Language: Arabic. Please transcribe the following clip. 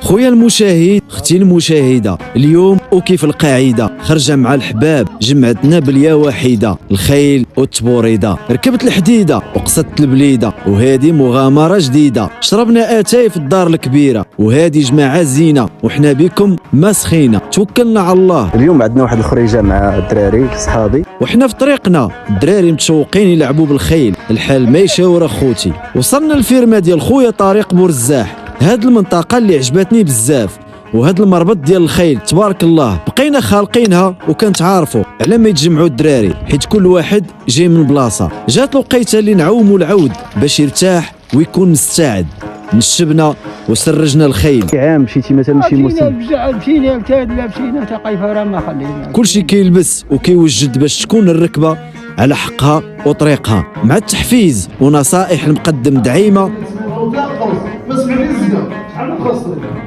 خويا المشاهد، اختي المشاهده، اليوم وكيف القاعده خرجه مع الحباب جمعتنا باليا وحيده، الخيل والتبوريده، ركبت الحديده وقصدت البليده، وهذه مغامره جديده، شربنا اتاي في الدار الكبيره، وهذه جماعه زينه وحنا بكم ما سخينا، توكلنا على الله. اليوم عندنا واحد الخريجه مع الدراري صحابي، وحنا في طريقنا، الدراري متشوقين يلعبوا بالخيل، الحال ما يشاور اخوتي. وصلنا الفيرما ديال خويا طريق بورزاح، هاد المنطقه اللي عجبتني بزاف، وهاد المربط ديال الخيل تبارك الله بقينا خالقينها، وكانت عارفوا على ما يتجمعوا الدراري حيت كل واحد جاي من بلاصه. جات الوقيته اللي نعوموا العود باش يرتاح ويكون مستعد. نشبنا وسرجنا الخيل. عام مشيتي مثلا شي موسم؟ مشينا لتادله، مشينا حتى قيفره ما خلينا، كلشي كيلبس وكيوجد باش تكون الركبه على حقها وطريقها، مع التحفيز ونصائح المقدم دعيمه